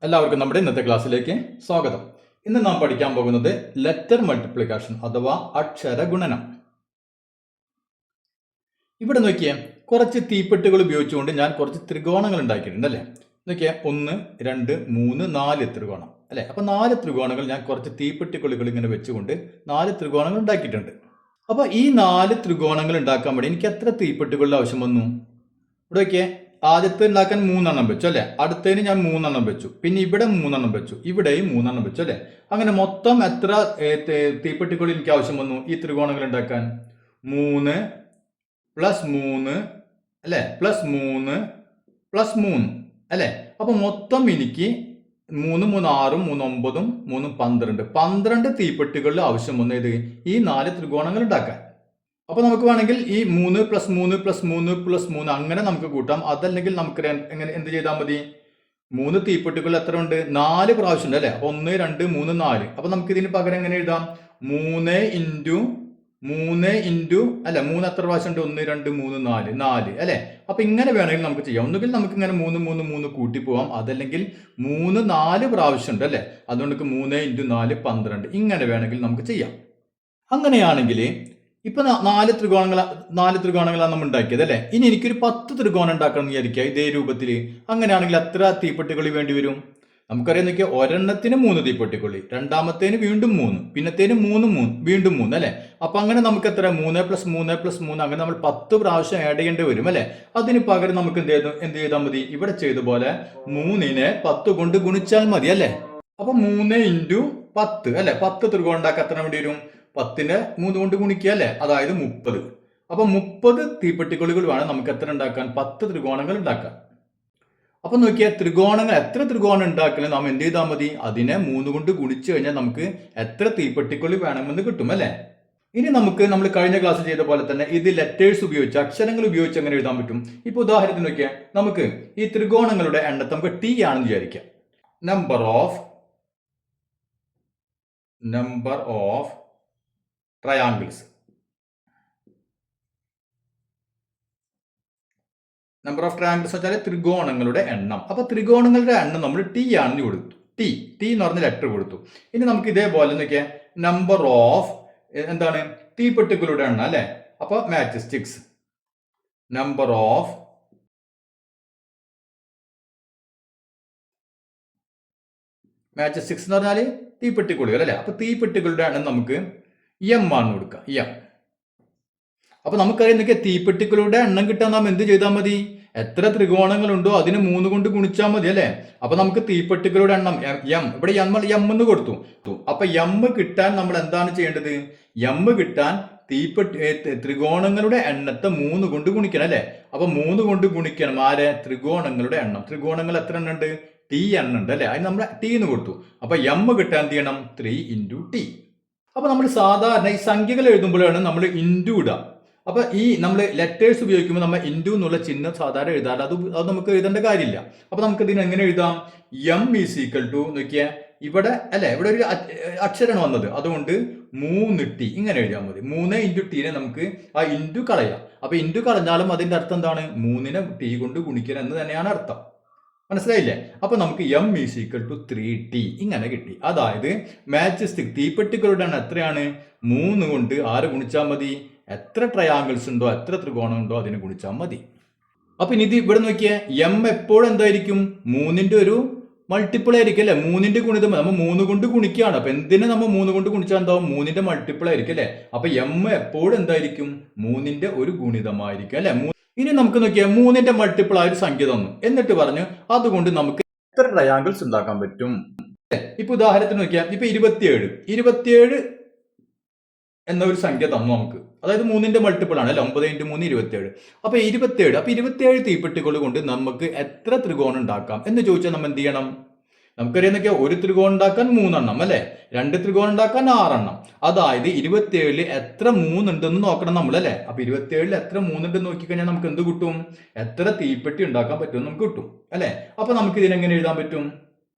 എല്ലാവർക്കും നമ്മുടെ ഇന്നത്തെ ക്ലാസ്സിലേക്ക് സ്വാഗതം. ഇന്ന് നാം പഠിക്കാൻ പോകുന്നത് ലെറ്റർ മൾട്ടിപ്ലിക്കേഷൻ അഥവാ അക്ഷര ഗുണനം. ഇവിടെ നോക്കിയേ, കുറച്ച് തീപ്പെട്ടികൾ ഉപയോഗിച്ചുകൊണ്ട് ഞാൻ കുറച്ച് ത്രികോണങ്ങൾ ഉണ്ടാക്കിയിട്ടുണ്ട് അല്ലേ. നോക്കിയേ, 1, 2, 3, 4 ത്രികോണം അല്ലെ. അപ്പൊ 4 ത്രികോണങ്ങൾ ഞാൻ കുറച്ച് തീപ്പെട്ടിക്കുള്ളികൾ ഇങ്ങനെ വെച്ചുകൊണ്ട് 4 ത്രികോണങ്ങൾ ഉണ്ടാക്കിയിട്ടുണ്ട്. അപ്പൊ ഈ 4 ത്രികോണങ്ങൾ ഉണ്ടാക്കാൻ വേണ്ടി എനിക്ക് എത്ര തീപ്പെട്ടികളുടെ ആവശ്യം വന്നു? ഇവിടെ നോക്കിയേ, ആദ്യത്തെ ഉണ്ടാക്കാൻ 3 വെച്ചു അല്ലെ. അടുത്തതിന് ഞാൻ 3 വെച്ചു, പിന്നെ ഇവിടെ 3 വെച്ചു, ഇവിടെയും 3 വെച്ചു അല്ലെ. അങ്ങനെ മൊത്തം എത്ര തീപ്പെട്ടികൾ എനിക്ക് ആവശ്യം വന്നു ഈ ത്രികോണങ്ങൾ ഉണ്ടാക്കാൻ? 3 + 3 അല്ലെ, +3 +3 അല്ലെ. അപ്പൊ മൊത്തം എനിക്ക് 3 3 6 3 9 3 12 12 തീപ്പെട്ടികളിൽ ആവശ്യം വന്നത് ഈ 4 ത്രികോണങ്ങൾ ഉണ്ടാക്കാൻ. അപ്പൊ നമുക്ക് വേണമെങ്കിൽ ഈ 3 + 3 + 3 + 3 അങ്ങനെ നമുക്ക് കൂട്ടാം. അതല്ലെങ്കിൽ നമുക്ക് എങ്ങനെ എന്ത് ചെയ്താൽ മതി? 3 തീപ്പെട്ടികൾ എത്ര ഉണ്ട്? 4 പ്രാവശ്യം ഉണ്ട് അല്ലെ. അപ്പൊ 1 2 3 4. അപ്പൊ നമുക്ക് ഇതിന് പകരം എങ്ങനെ എഴുതാം? 3 × അല്ലെ, 3 എത്ര പ്രാവശ്യം ഉണ്ട്? 1 2 3 4 4 അല്ലെ. അപ്പൊ ഇങ്ങനെ വേണമെങ്കിൽ നമുക്ക് ചെയ്യാം. ഒന്നുകിൽ നമുക്ക് ഇങ്ങനെ 3 3 3 കൂട്ടി പോവാം, അതല്ലെങ്കിൽ 3 4 പ്രാവശ്യം ഉണ്ട് അല്ലെ. അതുകൊണ്ട് 3 × 4 12 ഇങ്ങനെ വേണമെങ്കിൽ നമുക്ക് ചെയ്യാം. അങ്ങനെയാണെങ്കിൽ ഇപ്പൊ 4 ത്രികോണങ്ങളാണ് നമ്മൾ ഉണ്ടാക്കിയത് അല്ലെ. ഇനി എനിക്കൊരു 10 ത്രികോണം ഉണ്ടാക്കണം എന്ന് വിചാരിക്കുക ഇതേ രൂപത്തിൽ. അങ്ങനെയാണെങ്കിൽ എത്ര തീപ്പെട്ടിക്കൊള്ളി വേണ്ടി വരും? നമുക്കറിയാം, നോക്കിയാൽ ഒരെണ്ണത്തിന് 3 തീപ്പെട്ടിക്കൊള്ളി, രണ്ടാമത്തേന് വീണ്ടും 3, പിന്നത്തേന് 3 വീണ്ടും 3 അല്ലെ. അപ്പൊ അങ്ങനെ നമുക്ക് എത്ര? 3 + 3 + 3 അങ്ങനെ നമ്മൾ 10 പ്രാവശ്യം ആഡ് ചെയ്യേണ്ടി വരും അല്ലെ. അതിന് പകരം നമുക്ക് എന്ത് ചെയ്താൽ മതി? ഇവിടെ ചെയ്ത പോലെ 3നെ 10 കൊണ്ട് ഗുണിച്ചാൽ മതി അല്ലെ. അപ്പൊ 3 × 10 അല്ലെ. 10 ത്രികോണം ഉണ്ടാക്കാൻ എത്ര വേണ്ടി വരും? 10നെ 3 കൊണ്ട് ഗുണിക്കുക അല്ലെ, അതായത് 30. അപ്പൊ 30 തീപ്പെട്ടിക്കൊള്ളികൾ വേണം നമുക്ക് എത്ര ഉണ്ടാക്കാൻ? 10 ത്രികോണങ്ങൾ ഉണ്ടാക്കാൻ. അപ്പൊ നോക്കിയാൽ ത്രികോണങ്ങൾ എത്ര ത്രികോണം ഉണ്ടാക്കലും നാം എന്ത് ചെയ്താൽ മതി? അതിനെ 3 കൊണ്ട് ഗുണിച്ചു കഴിഞ്ഞാൽ നമുക്ക് എത്ര തീപ്പെട്ടിക്കൊള്ളി വേണമെന്ന് കിട്ടും അല്ലെ. ഇനി നമ്മൾ കഴിഞ്ഞ ക്ലാസ് ചെയ്ത പോലെ തന്നെ ഇത് ലെറ്റേഴ്സ് ഉപയോഗിച്ച്, അക്ഷരങ്ങൾ ഉപയോഗിച്ച് എങ്ങനെ എഴുതാൻ പറ്റും? ഇപ്പൊ ഉദാഹരണത്തിന് നോക്കിയാൽ നമുക്ക് ഈ ത്രികോണങ്ങളുടെ എണ്ണത്തെ നമുക്ക് T ആണെന്ന് വിചാരിക്കാം. Number of triangles. Number of triangles വെച്ചാൽ ത്രികോണങ്ങളുടെ എണ്ണം. അപ്പൊ ത്രികോണങ്ങളുടെ എണ്ണം നമ്മൾ T ആണെന്ന് കൊടുത്തു. ടി എന്ന് പറഞ്ഞ ലെറ്റർ കൊടുത്തു. ഇനി നമുക്ക് ഇതേപോലെ നോക്കിയാൽ നമ്പർ ഓഫ് എന്താണ്? തീപ്പെട്ടികളുടെ എണ്ണം അല്ലെ. അപ്പൊ മാച്ചസ്റ്റിക്സ്. നമ്പർ ഓഫ് മാച്ചസ്റ്റിക്സ് എന്ന് പറഞ്ഞാല് തീപ്പെട്ടിക്കുള്ളികൾ അല്ലെ. അപ്പൊ തീപ്പെട്ടികളുടെ എണ്ണം നമുക്ക് M ആണെന്ന് കൊടുക്കാം. M. അപ്പൊ നമുക്കറിയാം, തീപ്പെട്ടികളുടെ എണ്ണം കിട്ടാൻ നാം എന്ത് ചെയ്താൽ മതി? എത്ര ത്രികോണങ്ങളുണ്ടോ അതിന് 3 കൊണ്ട് ഗുണിച്ചാൽ മതി അല്ലെ. അപ്പൊ നമുക്ക് തീപ്പെട്ടികളുടെ എണ്ണം M, ഇവിടെ M എന്ന് കൊടുത്തു. അപ്പൊ M കിട്ടാൻ നമ്മൾ എന്താണ് ചെയ്യേണ്ടത്? M കിട്ടാൻ ത്രികോണങ്ങളുടെ എണ്ണത്തെ 3 കൊണ്ട് ഗുണിക്കണം അല്ലെ. അപ്പൊ 3 കൊണ്ട് ഗുണിക്കണം ആരെ? ത്രികോണങ്ങളുടെ എണ്ണം. ത്രികോണങ്ങൾ എത്ര എണ്ണം ഉണ്ട്? T എണ്ണം ഉണ്ട് അല്ലെ. അതിന് നമ്മൾ T എന്ന് കൊടുത്തു. അപ്പൊ M കിട്ടാൻ എന്ത് ചെയ്യണം? 3 × T. അപ്പൊ നമ്മൾ സാധാരണ ഈ സംഖ്യകൾ എഴുതുമ്പോഴാണ് നമ്മൾ ഇൻറ്റു ഇടുക. അപ്പൊ ഈ നമ്മൾ ലെറ്റേഴ്സ് ഉപയോഗിക്കുമ്പോൾ നമ്മൾ ഇൻറ്റു എന്നുള്ള ചിഹ്നം സാധാരണ എഴുതാറ് അത് നമുക്ക് എഴുതേണ്ട കാര്യമില്ല. അപ്പൊ നമുക്ക് ഇതിന് എങ്ങനെ എഴുതാം? M = നോക്കിയാൽ ഇവിടെ അല്ലെ, ഇവിടെ ഒരു അക്ഷരമാണ് വന്നത്, അതുകൊണ്ട് 3T ഇങ്ങനെ എഴുതിയാൽ മതി. 3 × T നമുക്ക് ആ ഇൻറ്റു കളയാം. അപ്പൊ ഇൻറ്റു കളഞ്ഞാലും അതിന്റെ അർത്ഥം എന്താണ്? 3നെ T കൊണ്ട് ഗുണിക്കണം എന്ന് തന്നെയാണ് അർത്ഥം. മനസ്സിലായില്ലേ? അപ്പൊ നമുക്ക് M = 3T ഇങ്ങനെ കിട്ടി. അതായത് മാച്ചസ്റ്റിക് തീപ്പെട്ടികളുടെ എണ്ണം എത്രയാണ്? 3 കൊണ്ട് ആരെ ഗുണിച്ചാൽ മതി? എത്ര ട്രയാങ്കിൾസ് ഉണ്ടോ, എത്ര ത്രികോണം ഉണ്ടോ അതിനെ ഗുണിച്ചാൽ മതി. അപ്പൊ ഇനി ഇത് ഇവിടെ നോക്കിയേ, M എപ്പോഴും എന്തായിരിക്കും? 3ന്റെ ഒരു മൾട്ടിപ്പിൾ ആയിരിക്കും അല്ലെ. 3ന്റെ ഗുണിതം നമ്മൾ 3 കൊണ്ട് ഗുണിക്കുകയാണ്. അപ്പൊ എന്തിനെ നമ്മൾ 3 കൊണ്ട് ഗുണിച്ചാൽ എന്താവും? 3ന്റെ മൾട്ടിപ്പിൾ ആയിരിക്കും അല്ലെ. അപ്പൊ M എപ്പോഴും എന്തായിരിക്കും? 3ന്റെ ഒരു ഗുണിതമായിരിക്കും അല്ലെ. ഇനി നമുക്ക് നോക്കിയാൽ 3ന്റെ മൾട്ടിപ്പിൾ ആയ ഒരു സംഖ്യ തന്നു, എന്നിട്ട് പറഞ്ഞു അതുകൊണ്ട് നമുക്ക് എത്ര ട്രയാങ്കിൾസ് ഉണ്ടാക്കാൻ പറ്റും. ഇപ്പൊ ഉദാഹരണത്തിന് നോക്കിയാൽ ഇപ്പൊ 27 എന്ന ഒരു സംഖ്യ തന്നു നമുക്ക്. അതായത് 3ന്റെ മൾട്ടിപ്പിൾ ആണ് അല്ലെ. 9 × 3 27. അപ്പൊ 27 തീപ്പെട്ടികൾ കൊണ്ട് നമുക്ക് എത്ര ത്രികോണം ഉണ്ടാക്കാം എന്ന് ചോദിച്ചാൽ നമ്മൾ എന്ത് ചെയ്യണം? നമുക്കറിയാം, ഒരു ത്രികോണം ഉണ്ടാക്കാൻ 3 എണ്ണം അല്ലെ, 2 ത്രികോണം ഉണ്ടാക്കാൻ 6 എണ്ണം. അതായത് 27 എത്ര 3 ഉണ്ടെന്ന് നോക്കണം നമ്മൾ അല്ലെ. അപ്പൊ 27 എത്ര 3 ഉണ്ടെന്ന് നോക്കിക്കഴിഞ്ഞാൽ നമുക്ക് എന്ത് കിട്ടും? എത്ര തീപ്പെട്ടി ഉണ്ടാക്കാൻ പറ്റുമെന്ന് നമുക്ക് കിട്ടും അല്ലെ. അപ്പൊ നമുക്ക് ഇതിനെങ്ങനെ എഴുതാൻ പറ്റും?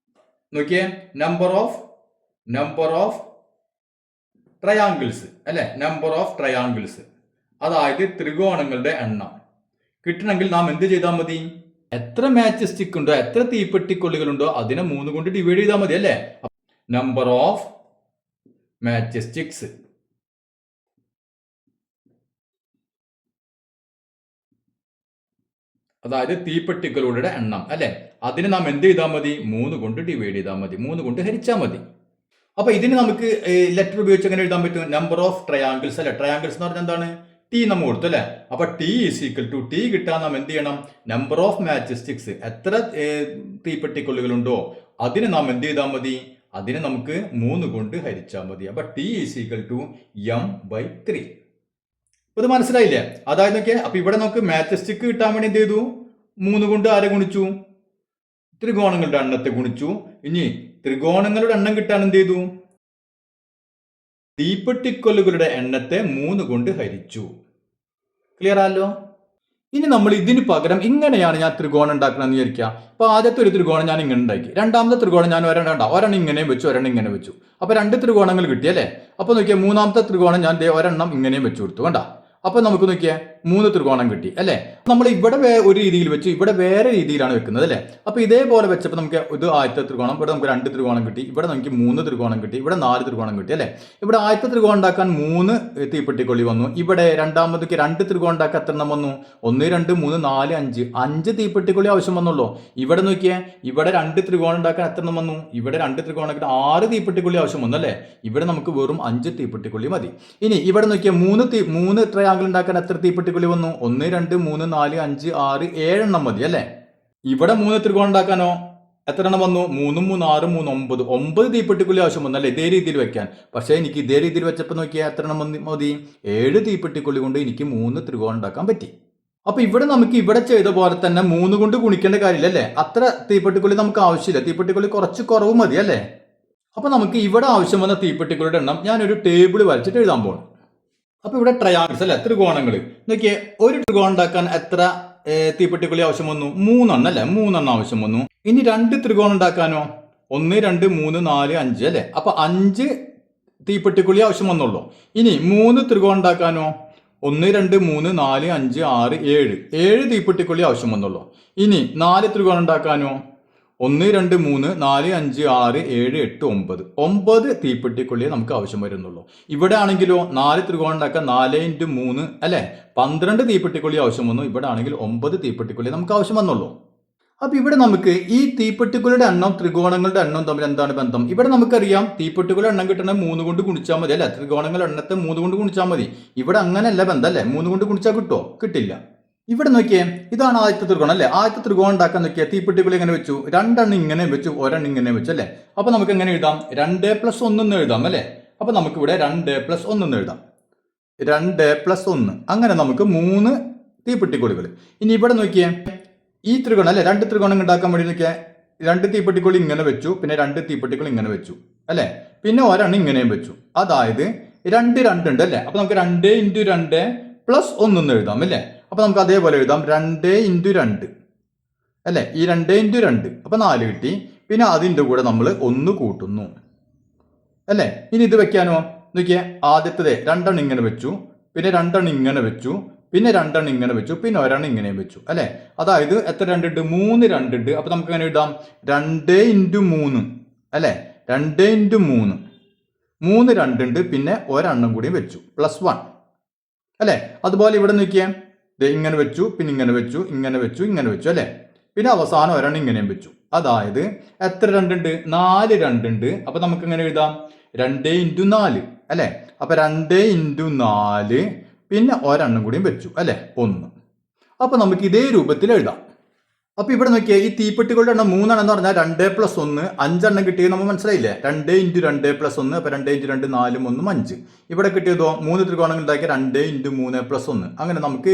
നോക്കിയേ, നമ്പർ ഓഫ് ട്രയാങ്കിൾസ് അല്ലെ. നമ്പർ ഓഫ് ട്രയാങ്കിൾസ് അതായത് ത്രികോണങ്ങളുടെ എണ്ണം കിട്ടണമെങ്കിൽ നാം എന്ത് ചെയ്താൽ മതി? എത്ര മാച്ച് സ്റ്റിക്ക് ഉണ്ടോ, എത്ര തീപ്പെട്ടിക്കൊള്ളികളുണ്ടോ അതിനെ 3 കൊണ്ട് ഡിവൈഡ് ചെയ്താൽ മതി അല്ലേ. നമ്പർ ഓഫ് മാച്ച് സ്റ്റിക്സ്, അതായത് തീപ്പെട്ടികളുടെ എണ്ണം അല്ലെ, അതിനെ നാം എന്ത് ചെയ്താൽ മതി, 3 കൊണ്ട് ഡിവൈഡ് ചെയ്താൽ മതി, 3 കൊണ്ട് ഹരിച്ചാൽ മതി. അപ്പൊ ഇതിന് നമുക്ക് ലെറ്റർ ഉപയോഗിച്ച് എങ്ങനെ എഴുതാൻ പറ്റും, നമ്പർ ഓഫ് ട്രയാങ്കിൾസ് അല്ലെ. ട്രയാങ്കിൾസ് എന്ന് പറഞ്ഞാൽ എന്താണ്, ടി നമ്മൾ കൊടുത്തു അല്ലെ. അപ്പൊ T is equal to, T കിട്ടാൻ നാം എന്ത് ചെയ്യണം, നമ്പർ ഓഫ് മാച്ച് സ്റ്റിക്സ്, എത്ര തീപ്പെട്ടിക്കൊള്ളികളുണ്ടോ അതിന് നാം എന്ത് ചെയ്താൽ മതി, അതിനെ നമുക്ക് 3 കൊണ്ട് ഹരിച്ചാൽ മതി. അപ്പൊ T is equal to m/3. ഇത് മനസ്സിലായില്ലേ. അതായത് നോക്കിയാൽ അപ്പൊ ഇവിടെ നമുക്ക് മാച്ച് സ്റ്റിക്ക് കിട്ടാൻ വേണ്ടി എന്ത് ചെയ്തു, 3 കൊണ്ട് ആരെ ഗുണിച്ചു, ത്രികോണങ്ങളുടെ എണ്ണത്തെ ഗുണിച്ചു. ഇനി ത്രികോണങ്ങളുടെ എണ്ണം കിട്ടാൻ എന്ത് ചെയ്തു, തീപ്പെട്ടിക്കൊല്ലുകളുടെ എണ്ണത്തെ 3 കൊണ്ട് ഹരിച്ചു. ക്ലിയർ ആണല്ലോ. ഇനി നമ്മൾ ഇതിന് പകരം ഇങ്ങനെയാണ് ഞാൻ ത്രികോണം ഉണ്ടാക്കണമെന്ന് വിചാരിക്കുക. അപ്പൊ ആദ്യത്തെ ഒരു ത്രികോണം ഞാൻ ഇങ്ങനെ ഉണ്ടാക്കി, രണ്ടാമത്തെ ത്രികോണം ഞാൻ ഒരെണ്ണം ഇങ്ങനെയും വെച്ചു, ഒരെണ്ണം ഇങ്ങനെ വെച്ചു. അപ്പൊ 2 ത്രികോണങ്ങൾ കിട്ടിയല്ലേ. അപ്പൊ നോക്കിയാൽ മൂന്നാമത്തെ ത്രികോണം ഞാൻ ഒരെണ്ണം ഇങ്ങനെയും വെച്ചു കൊടുത്തു, കണ്ട. അപ്പൊ നമുക്ക് നോക്കിയാൽ 3 ത്രികോണം കിട്ടി അല്ലെ. നമ്മൾ ഇവിടെ ഒരു രീതിയിൽ വെച്ചു, ഇവിടെ വേറെ രീതിയിലാണ് വെക്കുന്നത് അല്ലെ. അപ്പൊ ഇതേപോലെ വെച്ചപ്പോൾ നമുക്ക് ഇത് ആദ്യത്തെ ത്രികോണം, ഇവിടെ നമുക്ക് 2 ത്രികോണം കിട്ടി, ഇവിടെ നമുക്ക് 3 ത്രികോണം കിട്ടി, ഇവിടെ 4 ത്രികോണം കിട്ടി അല്ലെ. ഇവിടെ ആദ്യത്തെ ത്രികോണം ഉണ്ടാക്കാൻ 3 തീപ്പെട്ടിക്കൊള്ളി വന്നു. ഇവിടെ രണ്ടാമത്തേക്ക് 2 ത്രികോണം ഉണ്ടാക്കാൻ എത്ര എണ്ണം വന്നു, 1 2 3 4 5 5 തീപ്പെട്ടിക്കൊള്ളി ആവശ്യം വന്നുള്ളൂ. ഇവിടെ നോക്കിയേ, ഇവിടെ 2 ത്രികോണം ഉണ്ടാക്കാൻ എത്ര എണ്ണം വന്നു, ഇവിടെ 2 ത്രികോണം 6 തീപ്പെട്ടിക്കൊള്ളി ആവശ്യം വന്നു അല്ലെ. ഇവിടെ നമുക്ക് വെറും 5 തീപ്പെട്ടിക്കൊള്ളി മതി. ഇനി ഇവിടെ നോക്കിയാൽ 3 ട്രയാങ്കിൾ ഉണ്ടാക്കാൻ എത്ര തീപ്പെട്ടിക്കൊള്ളി വന്നു, 1 2 3 4 5 6 7 എണ്ണം മതി അല്ലെ. ഇവിടെ 3 ത്രികോണം ഉണ്ടാക്കാനോ എത്ര എണ്ണം വന്നു, 3 3 6 3 9 തീപ്പെട്ടിക്കൊള്ളി ആവശ്യം വന്നു അല്ലെ, ഇതേ രീതിയിൽ വെക്കാൻ. പക്ഷേ എനിക്ക് ഇതേ രീതിയിൽ വെച്ചപ്പോൾ നോക്കിയാൽ എത്ര എണ്ണം മതി, 7 തീപ്പെട്ടിക്കൊള്ളി കൊണ്ട് എനിക്ക് 3 ത്രികോണം ഉണ്ടാക്കാൻ പറ്റി. അപ്പൊ ഇവിടെ നമുക്ക് ഇവിടെ ചെയ്ത പോലെ തന്നെ 3 കൊണ്ട് ഗുണിക്കേണ്ട കാര്യമില്ല അല്ലെ. അത്ര തീപ്പെട്ടിക്കൊള്ളി നമുക്ക് ആവശ്യമില്ല, തീപ്പെട്ടിക്കൊള്ളി കുറച്ച് കുറവ് മതി അല്ലെ. അപ്പൊ നമുക്ക് ഇവിടെ ആവശ്യം വന്ന തീപ്പെട്ടിക്കൊള്ളിയുടെ എണ്ണം ഞാനൊരു ടേബിൾ വരച്ചിട്ട് എഴുതാൻ പോകണം. അപ്പൊ ഇവിടെ ട്രയാങ്കിൾസ് അല്ലെ, ത്രികോണങ്ങൾ നോക്കിയേ. ഒരു ത്രികോണം ഉണ്ടാക്കാൻ എത്ര തീപ്പെട്ടിക്കൊള്ളി ആവശ്യം വന്നു, 3 എണ്ണം അല്ലെ, 3 എണ്ണം ആവശ്യം വന്നു. ഇനി 2 ത്രികോണം ഉണ്ടാക്കാനോ 1 2 3 4 5 അല്ലെ. അപ്പൊ 5 തീപ്പെട്ടിക്കൊള്ളി ആവശ്യം വന്നുള്ളൂ. ഇനി 3 ത്രികോണം ഉണ്ടാക്കാനോ 1 2 3 4 5 6 7 തീപ്പെട്ടിക്കൊള്ളി ആവശ്യം വന്നുള്ളൂ. ഇനി 4 ത്രികോണം ഉണ്ടാക്കാനോ 1 2 3 4 5 6 7 8 9 തീപ്പെട്ടിക്കൊള്ളിയെ നമുക്ക് ആവശ്യം വരുന്നുള്ളൂ. ഇവിടെ ആണെങ്കിലോ 4 ത്രികോണം ഉണ്ടാക്കാൻ 4 × 3 അല്ലെ 12 തീപ്പെട്ടിക്കൊള്ളി ആവശ്യം വന്നു. ഇവിടെ ആണെങ്കിൽ 9 തീപ്പെട്ടിക്കൊള്ളി നമുക്ക് ആവശ്യം വന്നുള്ളൂ. അപ്പൊ ഇവിടെ നമുക്ക് ഈ തീപ്പെട്ടിക്കൊള്ളിയുടെ എണ്ണം ത്രികോണങ്ങളുടെ എണ്ണം തമ്മിൽ എന്താണ് ബന്ധം? ഇവിടെ നമുക്കറിയാം തീപ്പെട്ടിക്കൊള്ളിയുടെ എണ്ണം കിട്ടണ 3 കൊണ്ട് ഗുണിച്ചാൽ മതി അല്ലെ. ത്രികോണങ്ങളുടെ എണ്ണത്തെ 3 കൊണ്ട് ഗുണിച്ചാൽ മതി. ഇവിടെ അങ്ങനെയല്ല ബന്ധം അല്ലെ, 3 കൊണ്ട് ഗുണിച്ചാൽ കിട്ടുമോ, കിട്ടില്ല. ഇവിടെ നോക്കിയേ, ഇതാണ് ആദ്യത്തെ ത്രികോണം അല്ലെ. ആദ്യത്തെ ത്രികോണം ഉണ്ടാക്കാൻ നോക്കിയാൽ തീപ്പെട്ടിക്കൊള്ളി എങ്ങനെ വെച്ചു, 2 എണ്ണം ഇങ്ങനെ വെച്ചു, ഒരെണ്ണം ഇങ്ങനെ വെച്ചു അല്ലെ. അപ്പൊ നമുക്ക് എങ്ങനെ എഴുതാം, 2 + 1 എന്ന് എഴുതാം അല്ലെ. അപ്പൊ നമുക്ക് ഇവിടെ 2 + 1 എന്ന് എഴുതാം, 2 + 1. അങ്ങനെ നമുക്ക് 3 തീപ്പെട്ടിക്കൊള്ളികൾ. ഇനി ഇവിടെ നോക്കിയേ, ഈ ത്രികോണം അല്ലെ, 2 ത്രികോണം ഉണ്ടാക്കാൻ വേണ്ടി നോക്കിയാൽ 2 തീപ്പെട്ടിക്കൊള്ളി ഇങ്ങനെ വെച്ചു, പിന്നെ 2 തീപ്പെട്ടിക്കൊള്ളി ഇങ്ങനെ വെച്ചു അല്ലെ, പിന്നെ ഒരെണ്ണം ഇങ്ങനെയും വെച്ചു. അതായത് 2 2 ഉണ്ട് അല്ലെ. അപ്പൊ നമുക്ക് 2 × 2 + 1 എന്ന് എഴുതാം അല്ലെ. അപ്പൊ നമുക്ക് അതേപോലെ എഴുതാം 2 × 2 അല്ലെ. ഈ 2 × 2 അപ്പൊ 4 കിട്ടി. പിന്നെ അതിൻ്റെ കൂടെ നമ്മൾ 1 കൂട്ടുന്നു അല്ലെ. ഇനി ഇത് വെക്കാനോ നോക്കിയേ, ആദ്യത്തത് 2 എണ്ണം ഇങ്ങനെ വെച്ചു, പിന്നെ 2 എണ്ണം ഇങ്ങനെ വെച്ചു, പിന്നെ 2 എണ്ണം ഇങ്ങനെ വെച്ചു, പിന്നെ ഒരെണ്ണം ഇങ്ങനെയും വെച്ചു അല്ലെ. അതായത് എത്ര 2 ഉണ്ട്, 3 2 ഉണ്ട്. അപ്പൊ നമുക്ക് എങ്ങനെ എഴുതാം, 2 × 3 അല്ലെ, 2 × 3 3 2 ഉണ്ട്, പിന്നെ ഒരെണ്ണം കൂടി വെച്ചു +1 അല്ലെ. അതുപോലെ ഇവിടെ നോക്കിയേ, ഇങ്ങനെ വെച്ചു, പിന്നെ ഇങ്ങനെ വെച്ചു, ഇങ്ങനെ വെച്ചു, ഇങ്ങനെ വെച്ചു അല്ലെ. പിന്നെ അവസാനം ഒരെണ്ണം ഇങ്ങനെയും വെച്ചു. അതായത് എത്ര 2 ഉണ്ട്, 4 2 ഉണ്ട്. അപ്പൊ നമുക്ക് എങ്ങനെ എഴുതാം, 2 × 4 അല്ലെ. അപ്പൊ 2 × 4 പിന്നെ ഒരെണ്ണം കൂടിയും വെച്ചു അല്ലെ, 1. അപ്പൊ നമുക്ക് ഇതേ രൂപത്തിൽ എഴുതാം. അപ്പൊ ഇവിടെ നോക്കിയാൽ ഈ തീപ്പെട്ടികളുടെ എണ്ണം 3 എന്ന് പറഞ്ഞാൽ 2 + 1 5 എണ്ണം കിട്ടിയത് നമ്മൾ മനസ്സിലായില്ലേ. 2 × 2 + 1 അപ്പൊ 2 × 2 4 1 5. ഇവിടെ കിട്ടിയതോ 3 ത്രികോണങ്ങൾ ഉണ്ടാക്കിയ 2 × 3 + 1. അങ്ങനെ നമുക്ക്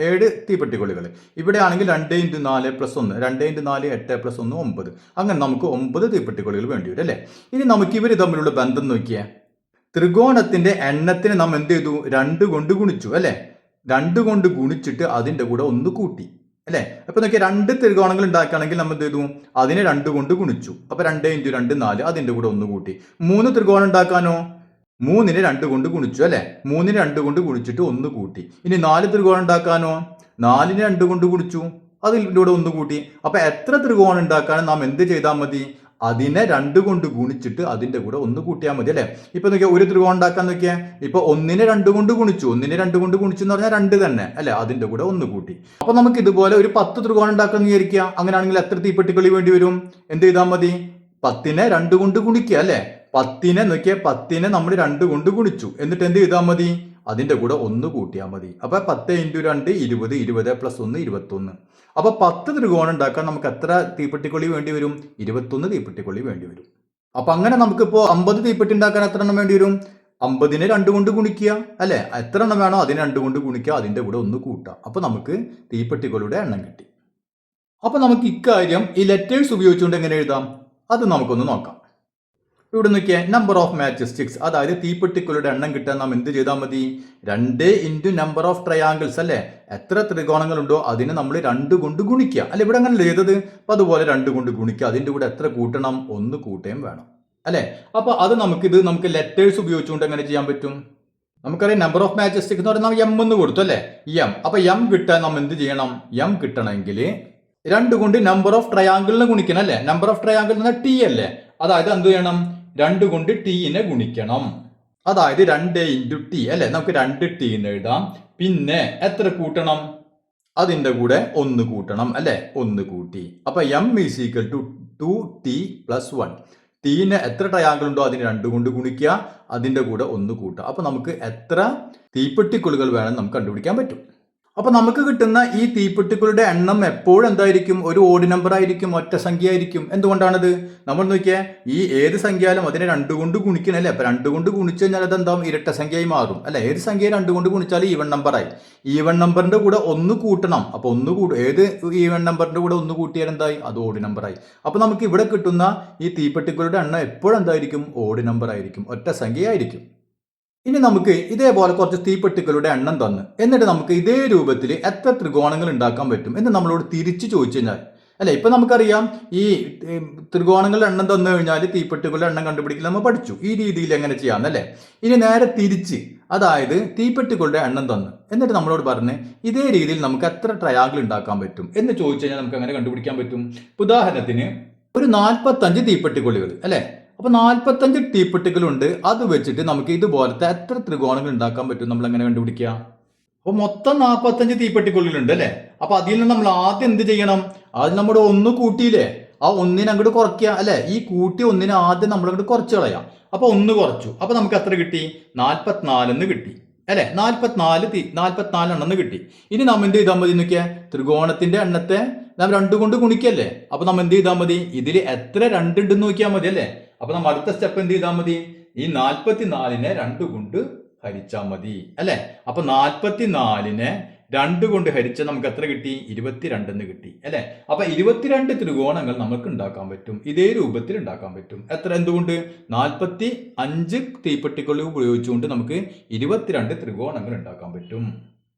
7 തീപ്പെട്ടിക്കൊള്ളികൾ. ഇവിടെ ആണെങ്കിൽ 2 × 4 + 1 2 × 4 8 + 1 9. അങ്ങനെ നമുക്ക് 9 തീപ്പെട്ടിക്കൊള്ളികൾ വേണ്ടി വരും അല്ലെ. ഇനി നമുക്ക് ഇവർ തമ്മിലുള്ള ബന്ധം നോക്കിയേ, ത്രികോണത്തിന്റെ എണ്ണത്തിന് നാം എന്ത് ചെയ്തു, 2 കൊണ്ട് ഗുണിച്ചു അല്ലെ. 2 കൊണ്ട് ഗുണിച്ചിട്ട് അതിന്റെ കൂടെ 1 കൂട്ടി അല്ലെ. അപ്പൊ നോക്കിയാൽ 2 ത്രികോണങ്ങൾ ഉണ്ടാക്കുകയാണെങ്കിൽ നമ്മൾ എന്ത് ചെയ്തു, അതിനെ 2 കൊണ്ട് ഗുണിച്ചു. അപ്പൊ 2 × 2 4, അതിന്റെ കൂടെ 1 കൂട്ടി. 3 ത്രികോണം ഉണ്ടാക്കാനോ 3നെ 2 കൊണ്ട് ഗുണിച്ചു അല്ലെ. 3നെ 2 കൊണ്ട് ഗുണിച്ചിട്ട് 1 കൂട്ടി. ഇനി 4 ത്രികോണം ഉണ്ടാക്കാനോ 4നെ 2 കൊണ്ട് ഗുണിച്ചു, അതിലൂടെ 1 കൂട്ടി. അപ്പൊ എത്ര ത്രികോണം ഉണ്ടാക്കാൻ നാം എന്ത് ചെയ്താൽ മതി? അതിനെ 2 കൊണ്ട് ഗുണിച്ചിട്ട് അതിന്റെ കൂടെ 1 കൂട്ടിയാൽ മതി അല്ലെ. ഇപ്പൊ നോക്കിയാൽ ഒരു ത്രികോണം ഉണ്ടാക്കാൻ നോക്കിയാൽ ഇപ്പൊ 1നെ 2 കൊണ്ട് ഗുണിച്ചു, 1നെ 2 കൊണ്ട് ഗുണിച്ചു എന്ന് പറഞ്ഞാൽ 2 തന്നെ അല്ലെ, അതിന്റെ കൂടെ 1 കൂട്ടി. അപ്പൊ നമുക്ക് ഇതുപോലെ ഒരു 10 ത്രികോണം ഉണ്ടാക്കാൻ വിചാരിക്കുക. അങ്ങനെയാണെങ്കിൽ എത്ര തീപ്പെട്ടിക്കൊള്ളി വേണ്ടി വരും? എന്ത് ചെയ്താൽ മതി? 10നെ 2 കൊണ്ട് ഗുണിക്കുക അല്ലെ. 10നെ നോക്കിയാൽ 10നെ നമ്മൾ 2 കൊണ്ട് ഗുണിച്ചു, എന്നിട്ട് എന്ത് ചെയ്താൽ മതി? അതിന്റെ കൂടെ 1 കൂട്ടിയാൽ മതി. അപ്പൊ 10 × 2 20, 20 + 1 21. അപ്പൊ 10 ത്രികോണം ഉണ്ടാക്കാൻ നമുക്ക് എത്ര തീപ്പെട്ടിക്കൊള്ളി വേണ്ടി വരും? 21 തീപ്പെട്ടിക്കൊള്ളി വേണ്ടി വരും. അപ്പൊ അങ്ങനെ നമുക്കിപ്പോ 50 തീപ്പെട്ടി ഉണ്ടാക്കാൻ എത്ര എണ്ണം വേണ്ടി വരും? 50നെ 2 കൊണ്ട് ഗുണിക്കുക അല്ലെ. എത്ര എണ്ണം വേണോ അതിനെ 2 കൊണ്ട് ഗുണിക്കുക, അതിന്റെ കൂടെ 1 കൂട്ടുക. അപ്പൊ നമുക്ക് തീപ്പെട്ടികളുടെ എണ്ണം കിട്ടി. അപ്പൊ നമുക്ക് ഇക്കാര്യം ഈ ലെറ്റേഴ്സ് ഉപയോഗിച്ചുകൊണ്ട് എങ്ങനെ എഴുതാം അത് നമുക്കൊന്ന് നോക്കാം. ഇവിടെ നോക്കിയാൽ നമ്പർ ഓഫ് മാച്ച് സ്റ്റിക്സ്, അതായത് തീപ്പെട്ടികളുടെ എണ്ണം കിട്ടാൻ നാം എന്ത് ചെയ്താൽ മതി? 2 × നമ്പർ ഓഫ് ട്രയാങ്കിൾസ് അല്ലെ. എത്ര ത്രികോണങ്ങളുണ്ടോ അതിനെ നമ്മൾ 2 കൊണ്ട് ഗുണിക്കുക അല്ലെ. ഇവിടെ അങ്ങനെ ചെയ്തത്. അപ്പൊ അതുപോലെ 2 കൊണ്ട് ഗുണിക്കുക, അതിന്റെ കൂടെ എത്ര കൂട്ടണം? 1 കൂട്ടുകയും വേണം അല്ലെ. അപ്പൊ അത് നമുക്ക് ലെറ്റേഴ്സ് ഉപയോഗിച്ചുകൊണ്ട് എങ്ങനെ ചെയ്യാൻ പറ്റും? നമുക്കറിയാം നമ്പർ ഓഫ് മാച്ച് സ്റ്റിക്സ് എന്ന് പറഞ്ഞാൽ എം എന്ന് കൊടുത്തു അല്ലെ, എം. അപ്പൊ എം കിട്ടാൻ നാം എന്ത് ചെയ്യണം? എം കിട്ടണമെങ്കിൽ 2 കൊണ്ട് നമ്പർ ഓഫ് ട്രയാങ്കിളിനെ ഗുണിക്കണം അല്ലെ. നമ്പർ ഓഫ് ട്രയാങ്കിൾ എന്ന് പറഞ്ഞാൽ ടി അല്ലേ. അതായത് എന്ത് ചെയ്യണം? 2 കൊണ്ട് ടീനെ ഗുണിക്കണം. അതായത് 2 × ടി അല്ലെ. നമുക്ക് 2t എന്ന് എഴുതാം. പിന്നെ എത്ര കൂട്ടണം? അതിന്റെ കൂടെ 1 കൂട്ടണം അല്ലെ. 1 കൂട്ടി. അപ്പൊ m = 2t + 1. ടീനെ എത്ര ട്രയാങ്കിൾ ഉണ്ടോ അതിന് 2 കൊണ്ട് ഗുണിക്കുക, അതിന്റെ കൂടെ 1 കൂട്ടുക. അപ്പൊ നമുക്ക് എത്ര തീപ്പെട്ടിക്കൊള്ളികൾ വേണം നമുക്ക് കണ്ടുപിടിക്കാൻ പറ്റും. അപ്പൊ നമുക്ക് കിട്ടുന്ന ഈ തീപ്പെട്ടികളുടെ എണ്ണം എപ്പോഴും എന്തായിരിക്കും? ഒരു ഓഡ് നമ്പർ ആയിരിക്കും, ഒറ്റ സംഖ്യ ആയിരിക്കും. എന്തുകൊണ്ടാണത്? നമ്മൾ നോക്കിയാൽ ഈ ഏത് സംഖ്യയാലും അതിനെ 2 കൊണ്ട് ഗുണിക്കണം അല്ലെ. അപ്പൊ 2 കൊണ്ട് ഗുണിച്ചു കഴിഞ്ഞാൽ അതെന്താവും? ഇരട്ട സംഖ്യയായി മാറും അല്ലെ. ഏത് സംഖ്യയെ 2 കൊണ്ട് ഗുണിച്ചാൽ ഈവൺ നമ്പറായി. ഈവൺ നമ്പറിന്റെ കൂടെ 1 കൂട്ടണം. അപ്പൊ 1 ഏത് ഈവൺ നമ്പറിന്റെ കൂടെ 1 കൂട്ടിയാൽ എന്തായി? അത് ഓഡ് നമ്പറായി. അപ്പൊ നമുക്ക് ഇവിടെ കിട്ടുന്ന ഈ തീപ്പെട്ടികളുടെ എണ്ണം എപ്പോഴും എന്തായിരിക്കും? ഓഡ് നമ്പർ ആയിരിക്കും, ഒറ്റ സംഖ്യയായിരിക്കും. ഇനി നമുക്ക് ഇതേപോലെ കുറച്ച് തീപ്പെട്ടികളുടെ എണ്ണം തന്ന് എന്നിട്ട് നമുക്ക് ഇതേ രൂപത്തിൽ എത്ര ത്രികോണങ്ങൾ ഉണ്ടാക്കാൻ പറ്റും എന്ന് നമ്മളോട് തിരിച്ചു ചോദിച്ചു കഴിഞ്ഞാൽ അല്ലെ. ഇപ്പൊ നമുക്കറിയാം ഈ ത്രികോണങ്ങളുടെ എണ്ണം തന്നു കഴിഞ്ഞാൽ തീപ്പെട്ടികളുടെ എണ്ണം കണ്ടുപിടിക്കൽ നമ്മൾ പഠിച്ചു. ഈ രീതിയിൽ എങ്ങനെ ചെയ്യാന്നല്ലേ. ഇനി നേരെ തിരിച്ച്, അതായത് തീപ്പെട്ടികളുടെ എണ്ണം തന്ന് എന്നിട്ട് നമ്മളോട് പറഞ്ഞ് ഇതേ രീതിയിൽ നമുക്ക് എത്ര ട്രയാങ്കിൾ ഉണ്ടാക്കാൻ പറ്റും എന്ന് ചോദിച്ചു കഴിഞ്ഞാൽ നമുക്ക് അങ്ങനെ കണ്ടുപിടിക്കാൻ പറ്റും. ഉദാഹരണത്തിന് ഒരു 45 തീപ്പെട്ടിക്കൊള്ളികൾ അല്ലെ. അപ്പൊ 45 തീപ്പെട്ടികളുണ്ട്. അത് വെച്ചിട്ട് നമുക്ക് ഇതുപോലത്തെ എത്ര ത്രികോണങ്ങൾ ഉണ്ടാക്കാൻ പറ്റും നമ്മൾ എങ്ങനെ കണ്ടുപിടിക്കുക? അപ്പൊ മൊത്തം 45 തീപ്പെട്ടിക്കൊള്ളിലുണ്ട് അല്ലെ. അപ്പൊ അതിൽ നിന്ന് നമ്മൾ ആദ്യം എന്ത് ചെയ്യണം? ആദ്യം നമ്മുടെ 1 കൂട്ടിയില്ലേ, ആ 1നെ അങ്ങോട്ട് കുറയ്ക്കുക അല്ലെ. ഈ കൂട്ടി 1നെ ആദ്യം നമ്മൾ അങ്ങോട്ട് കുറച്ച് കളയാം. അപ്പൊ 1 കുറച്ചു. അപ്പൊ നമുക്ക് എത്ര കിട്ടി? 44 കിട്ടി അല്ലെ. 44 എണ്ണം കിട്ടി. ഇനി നാം എന്ത് ചെയ്താൽ മതി നോക്കിയാൽ? ത്രികോണത്തിന്റെ എണ്ണത്തെ നാം 2 കൊണ്ട് ഗുണിക്കല്ലേ. അപ്പൊ നാം എന്ത് ചെയ്താൽ മതി? ഇതിൽ എത്ര 2 ഉണ്ടെന്ന് നോക്കിയാൽ മതി അല്ലെ. അപ്പൊ നമ്മൾ അടുത്ത സ്റ്റെപ്പ് എന്ത് ചെയ്താൽ മതി? ഈ 44നെ 2 കൊണ്ട് ഹരിച്ചാൽ മതി അല്ലെ. അപ്പൊ 44നെ 2 കൊണ്ട് ഹരിച്ചാൽ നമുക്ക് എത്ര കിട്ടി? 22 കിട്ടി അല്ലെ. അപ്പൊ 22 ത്രികോണങ്ങൾ നമുക്ക് ഉണ്ടാക്കാൻ പറ്റും, ഇതേ രൂപത്തിൽ ഉണ്ടാക്കാൻ പറ്റും. എത്ര? എന്തുകൊണ്ട്? 45 തീപ്പെട്ടിക്കൊള്ളി ഉപയോഗിച്ചുകൊണ്ട് നമുക്ക് 22 ത്രികോണങ്ങൾ ഉണ്ടാക്കാൻ പറ്റും.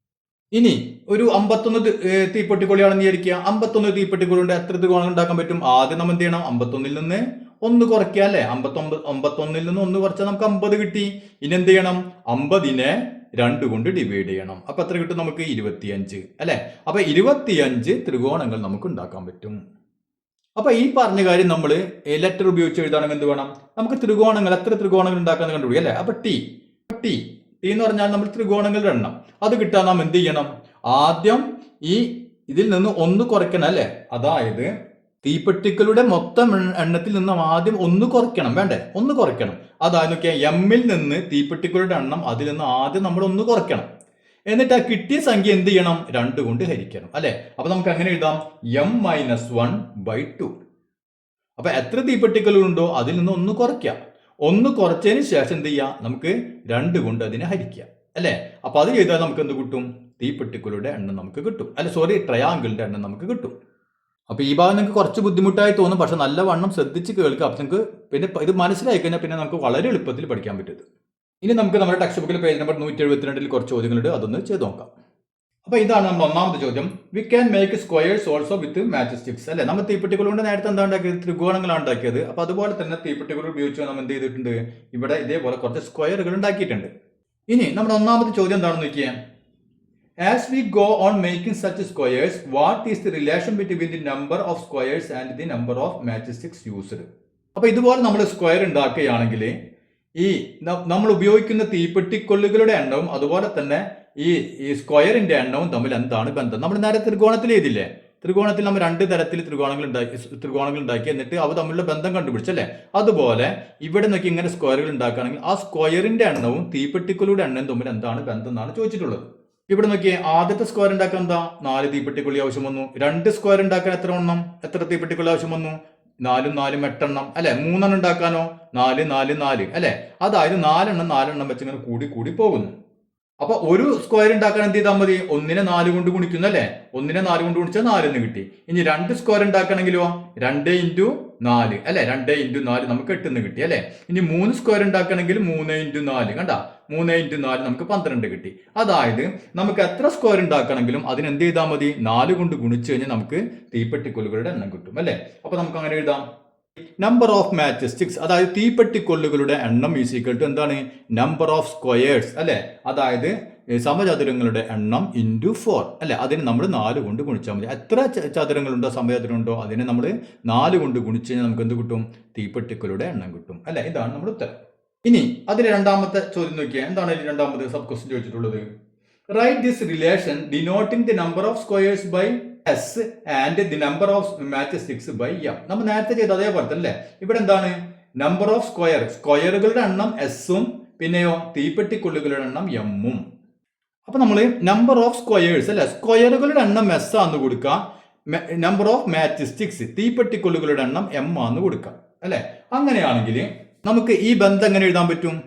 ഇനി ഒരു 51 തീപ്പെട്ടിക്കൊള്ളിയാണെന്ന് വിചാരിക്കുക. 51 തീപ്പെട്ടിക്കൊള്ളി കൊണ്ട് എത്ര ത്രികോണങ്ങൾ ഉണ്ടാക്കാൻ പറ്റും? ആദ്യം നമ്മൾ എന്ത് ചെയ്യണം? 51ൽ നിന്ന് 1 കുറയ്ക്കുക അല്ലെ. 51ൽ നിന്ന് 1 കുറച്ചാൽ നമുക്ക് 50 കിട്ടി. ഇനി എന്ത് ചെയ്യണം? 50നെ 2 കൊണ്ട് ഡിവൈഡ് ചെയ്യണം. അപ്പൊ എത്ര കിട്ടും നമുക്ക്? 25 അല്ലെ. അപ്പൊ 25 ത്രികോണങ്ങൾ നമുക്ക് ഉണ്ടാക്കാൻ പറ്റും. അപ്പൊ ഈ പറഞ്ഞ കാര്യം നമ്മൾ ലെറ്റർ ഉപയോഗിച്ച് എഴുതാണെങ്കിൽ എന്ത് വേണം? നമുക്ക് ത്രികോണങ്ങൾ എത്ര ത്രികോണങ്ങൾ ഉണ്ടാക്കാൻ കണ്ടുപിടിക്കും അല്ലെ. അപ്പൊ ടി എന്ന് പറഞ്ഞാൽ നമ്മൾ ത്രികോണങ്ങളുടെ എണ്ണം. അത് കിട്ടാൻ നാം എന്ത് ചെയ്യണം? ആദ്യം ഈ ഇതിൽ നിന്ന് 1 കുറയ്ക്കണം അല്ലെ. അതായത് തീപ്പെട്ടികളുടെ മൊത്തം എണ്ണത്തിൽ നിന്നും ആദ്യം 1 കുറയ്ക്കണം, വേണ്ടേ? 1 കുറയ്ക്കണം. അതായത് നോക്കിയാൽ എമ്മിൽ നിന്ന് തീപ്പെട്ടികളുടെ എണ്ണം അതിൽ നിന്ന് ആദ്യം നമ്മൾ 1 കുറയ്ക്കണം. എന്നിട്ട് ആ കിട്ടിയ സംഖ്യ എന്ത് ചെയ്യണം? 2 കൊണ്ട് ഹരിക്കണം അല്ലെ. അപ്പൊ നമുക്ക് അങ്ങനെ എഴുതാം? m-1/2. അപ്പൊ എത്ര തീപ്പെട്ടികളുണ്ടോ അതിൽ നിന്ന് 1 കുറയ്ക്കാം. 1 കുറച്ചതിന് ശേഷം എന്ത് ചെയ്യാം? നമുക്ക് 2 കൊണ്ട് അതിനെ ഹരിക്കാം അല്ലെ. അപ്പൊ അത് ചെയ്താൽ നമുക്ക് എന്ത് കിട്ടും? തീപ്പെട്ടികളുടെ എണ്ണം നമുക്ക് കിട്ടും അല്ലെ. ട്രയാങ്കിളിന്റെ എണ്ണം നമുക്ക് കിട്ടും. അപ്പൊ ഈ ഭാഗം നിങ്ങൾക്ക് കുറച്ച് ബുദ്ധിമുട്ടായി തോന്നും, പക്ഷെ നല്ല വണ്ണം ശ്രദ്ധിച്ച് കേൾക്കുക. അപ്പൊ നിങ്ങൾക്ക് പിന്നെ ഇത് മനസ്സിലായി കഴിഞ്ഞാൽ പിന്നെ നമുക്ക് വളരെ എളുപ്പത്തിൽ പഠിക്കാൻ പറ്റും. ഇനി നമുക്ക് നമ്മുടെ ടെക്സ്റ്റ് ബുക്കിൽ പേജ് നമ്പർ 172 കുറച്ച് ചോദ്യങ്ങളുണ്ട്, അതൊന്ന് ചെയ്ത് നോക്കാം. അപ്പൊ ഇതാണ് നമ്മുടെ ഒന്നാമത്തെ ചോദ്യം. We can make squares also with match sticks അല്ലെ. നമ്മൾ തീപ്പെട്ടികൾ കൊണ്ട് നേരത്തെ എന്താ ഉണ്ടാക്കിയത്? ത്രികോണങ്ങളാണ് ഉണ്ടാക്കിയത്. അപ്പൊ അതുപോലെ തന്നെ തീപ്പെട്ടികൾ ഉപയോഗിച്ച് നമ്മൾ എന്ത് ചെയ്തിട്ടുണ്ട്? ഇവിടെ ഇതേപോലെ കുറച്ച് സ്ക്വയറുകൾ ഉണ്ടാക്കിയിട്ടുണ്ട്. ഇനി നമ്മുടെ ഒന്നാമത്തെ ചോദ്യം എന്താണെന്ന് നോക്കിയാൽ, as we go on making such squares what is the relation between the number of squares and the number of match sticks used. അപ്പൊ ഇതുപോലെ നമ്മൾ സ്ക്വയർ ഉണ്ടാക്കുകയാണെങ്കിൽ ഈ നമ്മൾ ഉപയോഗിക്കുന്ന തീപ്പെട്ടിക്കൊള്ളുകളുടെ എണ്ണവും അതുപോലെ തന്നെ ഈ സ്ക്വയറിന്റെ എണ്ണവും തമ്മിൽ എന്താണ് ബന്ധം? നമ്മൾ നേരെ ത്രികോണത്തിൽ എഴുതില്ലേ? ത്രികോണത്തിൽ നമ്മൾ രണ്ട് തരത്തിൽ ത്രികോണങ്ങൾ ഉണ്ടാക്കി എന്നിട്ട് അവ തമ്മിലുള്ള ബന്ധം കണ്ടുപിടിച്ചല്ലേ? അതുപോലെ ഇവിടെ നോക്കി ഇങ്ങനെ സ്ക്വയറുകൾ ഉണ്ടാക്കുകയാണെങ്കിൽ ആ സ്ക്വയറിന്റെ എണ്ണവും തീപ്പെട്ടിക്കൊള്ളിയുടെ എണ്ണവും തമ്മിൽ എന്താണ് ബന്ധം എന്നാണ് ചോദിച്ചിട്ടുള്ളത്. ഇവിടെ നോക്കിയേ, ആദ്യത്തെ സ്ക്വയർ ഉണ്ടാക്കാൻ എന്താ 4 തീപ്പെട്ടിക്കൊള്ളി ആവശ്യം വന്നു. 2 സ്ക്വയർ ഉണ്ടാക്കാൻ എത്ര തീപ്പെട്ടിക്കൊള്ളി ആവശ്യം വന്നു? 4 4 8 എണ്ണം അല്ലെ. 3 എണ്ണം ഉണ്ടാക്കാനോ 4 4 4 അല്ലെ. അതായത് 4 എണ്ണം വെച്ച് ഇങ്ങനെ കൂടി പോകുന്നു. അപ്പൊ ഒരു സ്ക്വയർ ഉണ്ടാക്കാൻ എന്ത് ചെയ്താൽ മതി? 1നെ 4 കൊണ്ട് ഗുണിക്കുന്നു അല്ലെ. 1നെ 4 കൊണ്ട് ഗുണിച്ചാൽ 4 എന്ന് കിട്ടി. ഇനി 2 സ്ക്വയർ ഉണ്ടാക്കണമെങ്കിലോ 2 × 4 അല്ലെ. 2 × 4 നമുക്ക് 8 എന്ന് കിട്ടി അല്ലെ. ഇനി 3 സ്ക്വയർ ഉണ്ടാക്കണമെങ്കിൽ 3 × 4 കണ്ട 3 × 4 നമുക്ക് 12 കിട്ടി. അതായത് നമുക്ക് എത്ര സ്ക്വയർ ഉണ്ടാക്കണമെങ്കിലും അതിന് എന്ത് ചെയ്താൽ മതി? 4 കൊണ്ട് ഗുണിച്ചു കഴിഞ്ഞാൽ നമുക്ക് തീപ്പെട്ടിക്കൊള്ളുകളുടെ എണ്ണം കിട്ടും അല്ലെ. അപ്പൊ നമുക്ക് അങ്ങനെ എഴുതാം. നമ്പർ ഓഫ് മാച്ച് സ്റ്റിക്സ്, അതായത് തീപ്പെട്ടിക്കൊള്ളുകളുടെ എണ്ണം ഈസ് ഈക്വൽ ടു എന്താണ്? നമ്പർ ഓഫ് സ്ക്വയേഴ്സ് അല്ലെ. അതായത് സമചതുരങ്ങളുടെ എണ്ണം ഇൻറ്റു 4 അല്ലെ. അതിന് നമ്മൾ 4 കൊണ്ട് ഗുണിച്ചാൽ മതി. എത്ര ചതുരങ്ങളുണ്ടോ സമചതുരമുണ്ടോ അതിനെ നമ്മൾ 4 കൊണ്ട് ഗുണിച്ചു കഴിഞ്ഞാൽ നമുക്ക് എന്ത് കിട്ടും? തീപ്പെട്ടിക്കൊള്ളുടെ എണ്ണം കിട്ടും അല്ലെ. ഇതാണ് നമ്മുടെ ഉത്തരം. ഇനി അതിൽ രണ്ടാമത്തെ ചോദ്യം നോക്കിയാൽ എന്താണ് രണ്ടാമത് സബ് ക്വസ്റ്റ്യൻ ചോദിച്ചിട്ടുള്ളത്? Right this relation denoting the number of squares by S and the number of matches sticks by M. നമ്മൾ നേരത്തെ ചെയ്ത അതേപോലെ തന്നെ ഇവിടെ എന്താണ്? നമ്പർ ഓഫ് സ്ക്വയറുകളുടെ എണ്ണം എസും പിന്നെയോ തീപ്പെട്ടിക്കൊള്ളുകളുടെ എണ്ണം എമ്മും. അപ്പൊ നമ്മൾ നമ്പർ ഓഫ് സ്ക്വയേഴ്സ് അല്ലെ, സ്ക്വയറുകളുടെ എണ്ണം എസ് ആന്ന് കൊടുക്കുക. നമ്പർ ഓഫ് മാച്ച് സ്റ്റിക്സ് തീപ്പെട്ടിക്കൊള്ളുകളുടെ എണ്ണം എം ആന്ന് കൊടുക്കുക അല്ലെ. അങ്ങനെയാണെങ്കിൽ നമുക്ക് ഈ ബന്ധം എങ്ങനെ എഴുതാൻ പറ്റും?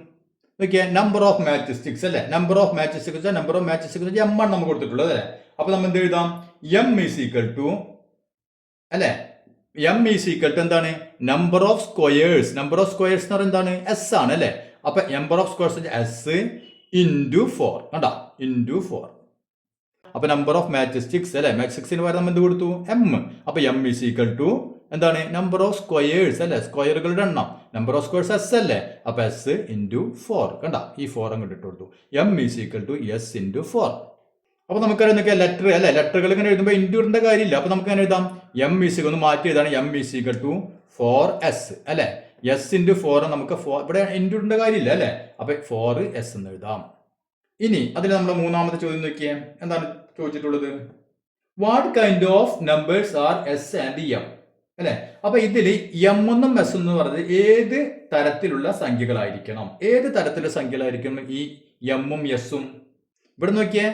നോക്കിയാൽ നമ്പർ ഓഫ് മാച്ച് സ്റ്റിക്സ് അല്ലെ. Number of match sticks M ആണ് നമുക്ക് കൊടുത്തിട്ടുള്ളത് അല്ലെ. അപ്പൊ നമ്മൾ എന്ത് എഴുതാം? എം ഈസ് ഈക്വൽ ടു അല്ലെ. എം ഈസ് ഈക്വൽ ടു എന്താണ്? നമ്പർ ഓഫ് സ്ക്വയേഴ്സ് എന്ന് പറയുന്നത് എന്താണ്? എസ് ആണ് അല്ലെ. അപ്പൊ number of squares S into 4 കണ്ടാ, ഇൻറ്റു 4. അപ്പൊ നമ്പർ ഓഫ് മാച്ച് സ്റ്റിക്സ് അല്ലെ, മാച്ച് സ്റ്റിക്സിന് പകരം നമ്മൾ എന്ത് കൊടുത്തു? എം. അപ്പൊ എം ഈസ് ഈക്വൽ ടു എന്താണ്? നമ്പർ ഓഫ് സ്ക്വയേഴ്സ് അല്ലെ, സ്ക്വയറുകളുടെ എണ്ണം. നമ്പർ ഓഫ് സ്ക്വയേഴ്സ് എസ് അല്ലേ. അപ്പൊ എസ് ഇൻറ്റു 4 കണ്ട, ഈ 4 അങ്ങോട്ട് ഇട്ട് കൊടുത്തു. M is equal to S into 4. അപ്പൊ നമുക്കറിയാം എന്തൊക്കെ ലെറ്റർ അല്ലെ, ലെറ്ററുകൾ ഇങ്ങനെ എഴുതുമ്പോൾ ഇൻറ്റു ഇടേണ്ട കാര്യമില്ല. അപ്പൊ നമുക്ക് അങ്ങനെ എഴുതാം. എം ഈസ് ഒന്ന് മാറ്റി എഴുതാണ്. M is equal to 4s അല്ലെ. എസ് ഇൻറ്റു 4 നമുക്ക് ഇവിടെ ഇൻറ്റു ഇടേണ്ട കാര്യമില്ല അല്ലെ. അപ്പൊ 4s എന്ന് എഴുതാം. ഇനി അതിൽ നമ്മൾ മൂന്നാമത്തെ ചോദ്യം നോക്കിയേ, എന്താണ് ചോദിച്ചിട്ടുള്ളത്? What kind of numbers are S and M അല്ലെ. അപ്പൊ ഇതിൽ എം എന്നും എസ് എന്ന് പറഞ്ഞത് ഏത് തരത്തിലുള്ള സംഖ്യകളായിരിക്കണം? ഏത് തരത്തിലുള്ള സംഖ്യകളായിരിക്കണം ഈ എമ്മും എസും? ഇവിടെ നോക്കിയേ,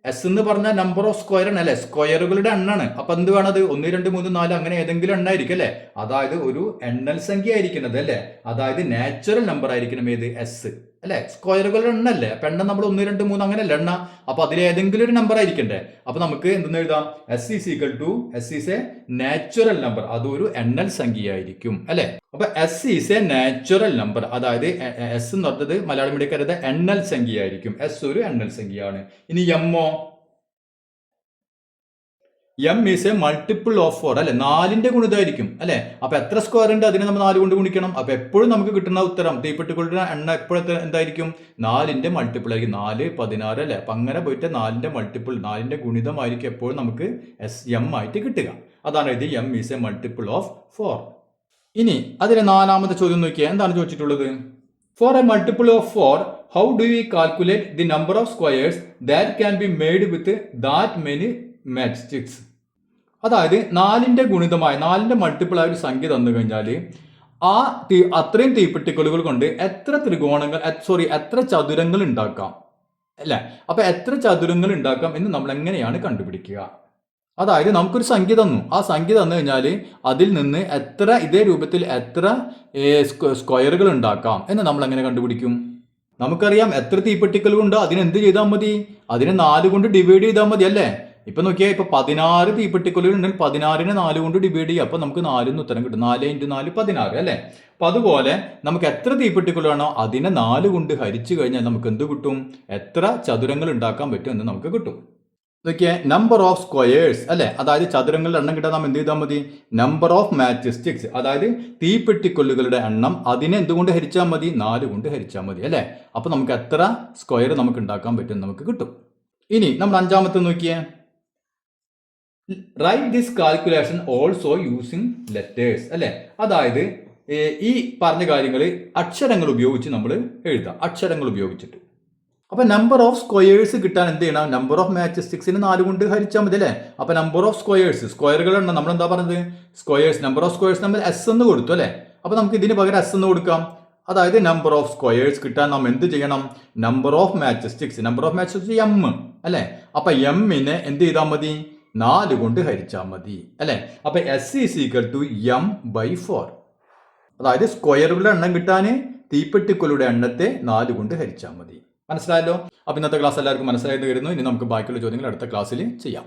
എസ് എന്ന് പറഞ്ഞാൽ നമ്പർ ഓഫ് സ്ക്വയർ ആണ് അല്ലെ, സ്ക്വയറുകളുടെ എണ്ണാണ്. അപ്പൊ എന്ത് വേണത്? 1 2 3 4 അങ്ങനെ ഏതെങ്കിലും എണ്ണായിരിക്കും അല്ലെ. അതായത് ഒരു എണ്ണൽ സംഖ്യ ആയിരിക്കുന്നത് അല്ലെ. അതായത് നാച്ചുറൽ നമ്പർ ആയിരിക്കണം ഏത്? എസ് അല്ലെ. സ്ക്വയറുകളുടെ എണ്ണല്ലേ. അപ്പൊ എണ്ണം നമ്മൾ 1 2 3 അങ്ങനെയല്ല എണ്ണ. അപ്പൊ അതിൽ ഏതെങ്കിലും ഒരു നമ്പർ ആയിരിക്കണ്ടേ. അപ്പൊ നമുക്ക് എന്തെന്ന് എഴുതാം? S is equal to S is a natural number, അതൊരു എണ്ണൽ സംഖ്യ ആയിരിക്കും അല്ലെ. അപ്പൊ S is a natural number, അതായത് എസ് എന്ന് പറഞ്ഞത് മലയാളം മീഡിയക്കാരുടെ എണ്ണൽ സംഖ്യ ആയിരിക്കും. എസ് ഒരു എണ്ണൽ സംഖ്യയാണ്. ഇനി എമ്മോ? M is a multiple of 4 അല്ലെ, 4ന്റെ ഗുണിതമായിരിക്കും അല്ലെ. അപ്പൊ എത്ര സ്ക്വയർ ഉണ്ട് അതിനെ നമ്മൾ 4 കൊണ്ട് ഗുണിക്കണം. അപ്പൊ എപ്പോഴും നമുക്ക് കിട്ടുന്ന ഉത്തരം തീപ്പെട്ടിക്കൊള്ളുടെ എണ്ണ എപ്പോഴത്തെ എന്തായിരിക്കും? 4ന്റെ മൾട്ടിപ്പിൾ ആയിരിക്കും. 4 16 അല്ലെ. അപ്പൊ അങ്ങനെ പോയിട്ട് 4ന്റെ മൾട്ടിപ്പിൾ 4ന്റെ ഗുണിതമായിരിക്കും എപ്പോഴും നമുക്ക് എം ആയിട്ട് കിട്ടുക. അതാണ് ഇത് M is a multiple of 4. ഇനി അതിലെ നാലാമത്തെ ചോദ്യം നോക്കിയാൽ എന്താണ് ചോദിച്ചിട്ടുള്ളത്? For a multiple of 4 how do we calculate the number of squares that can be made with that many match sticks. അതായത് 4ന്റെ ഗുണിതമായ 4ന്റെ മൾട്ടിപ്പിൾ ആയ ഒരു സംഖ്യ തന്നു കഴിഞ്ഞാൽ അത്രയും തീപ്പെട്ടിക്കൊള്ളുകൾ കൊണ്ട് എത്ര ചതുരങ്ങൾ ഉണ്ടാക്കാം അല്ലെ. അപ്പൊ എത്ര ചതുരങ്ങൾ ഉണ്ടാക്കാം എന്ന് നമ്മൾ എങ്ങനെയാണ് കണ്ടുപിടിക്കുക? അതായത് നമുക്കൊരു സംഖ്യ തന്നു, ആ സംഖ്യ തന്നു കഴിഞ്ഞാൽ അതിൽ നിന്ന് ഇതേ രൂപത്തിൽ എത്ര സ്ക്വയറുകൾ ഉണ്ടാക്കാം എന്ന് നമ്മൾ എങ്ങനെ കണ്ടുപിടിക്കും? നമുക്കറിയാം എത്ര തീപ്പെട്ടിക്കലുകൾ ഉണ്ടോ അതിനെന്ത് ചെയ്താൽ മതി? അതിനെ 4 കൊണ്ട് ഡിവൈഡ് ചെയ്താൽ മതി അല്ലേ. ഇപ്പൊ നോക്കിയാൽ ഇപ്പൊ 16 തീപ്പെട്ടിക്കൊല്ലുകൾ ഉണ്ടെങ്കിൽ 16നെ 4 കൊണ്ട് ഡിവൈഡ് ചെയ്യുക. അപ്പൊ നമുക്ക് 4 ഉത്തരം കിട്ടും. 4 × 4 16 അല്ലെ. അപ്പൊ അതുപോലെ നമുക്ക് എത്ര തീപ്പെട്ടിക്കൊല്ലാണോ അതിനെ 4 കൊണ്ട് ഹരിച്ചു കഴിഞ്ഞാൽ നമുക്ക് എന്ത് കിട്ടും? എത്ര ചതുരങ്ങൾ ഉണ്ടാക്കാൻ പറ്റും എന്ന് നമുക്ക് കിട്ടും. നോക്കിയേ, നമ്പർ ഓഫ് സ്ക്വയേഴ്സ് അല്ലെ, അതായത് ചതുരങ്ങളുടെ എണ്ണം കിട്ടാൻ നാം എന്ത് ചെയ്താൽ മതി? നമ്പർ ഓഫ് മാച്ച് സ്റ്റിക്സ്, അതായത് തീപ്പെട്ടിക്കൊല്ലുകളുടെ എണ്ണം അതിനെ എന്തുകൊണ്ട് ഹരിച്ചാൽ മതി? 4 കൊണ്ട് ഹരിച്ചാൽ മതി അല്ലെ. അപ്പൊ നമുക്ക് എത്ര സ്ക്വയർ നമുക്ക് ഉണ്ടാക്കാൻ പറ്റും നമുക്ക് കിട്ടും. ഇനി നമ്മൾ അഞ്ചാമത്തെ നോക്കിയേ, right this calculation also using letters അല്ലെ. അതായത് ഈ പറഞ്ഞ കാര്യങ്ങൾ അക്ഷരങ്ങൾ ഉപയോഗിച്ച് നമ്മൾ എഴുതാം, അക്ഷരങ്ങൾ ഉപയോഗിച്ചിട്ട്. അപ്പൊ നമ്പർ ഓഫ് സ്ക്വയേഴ്സ് കിട്ടാൻ എന്ത് ചെയ്യണം? നമ്പർ ഓഫ് മാച്ചസ്റ്റിക്സിന് 4 കൊണ്ട് ഹരിച്ചാൽ മതി അല്ലേ. അപ്പൊ നമ്പർ ഓഫ് സ്ക്വയേഴ്സ്, സ്ക്വയറുകളുണ്ട്, നമ്മൾ എന്താ പറഞ്ഞത്? സ്ക്വയേഴ്സ്, നമ്പർ ഓഫ് സ്ക്വയേഴ്സ് നമ്മൾ എസ് എന്ന് കൊടുത്തു അല്ലെ. അപ്പൊ നമുക്ക് ഇതിന് പകരം എസ് എന്ന് കൊടുക്കാം. അതായത് നമ്പർ ഓഫ് സ്ക്വയേഴ്സ് കിട്ടാൻ നാം എന്ത് ചെയ്യണം? Number of matchsticks, number of matchsticks M അല്ലെ. അപ്പൊ എമ്മിനെ എന്ത് ചെയ്താൽ മതി? 4 കൊണ്ട് ഹരിച്ചാൽ മതി അല്ലെ. അപ്പൊ S is equal to M by 4. അതായത് സ്ക്വയറുകളുടെ എണ്ണം കിട്ടാൻ തീപ്പെട്ടിക്കൊല്ലുടെ എണ്ണത്തെ 4 കൊണ്ട് ഹരിച്ചാൽ മതി. മനസ്സിലായല്ലോ? അപ്പൊ ഇന്നത്തെ ക്ലാസ് എല്ലാവർക്കും മനസ്സിലായെന്ന് വരുന്നു. ഇനി നമുക്ക് ബാക്കിയുള്ള ചോദ്യങ്ങൾ അടുത്ത ക്ലാസ്സിൽ ചെയ്യാം.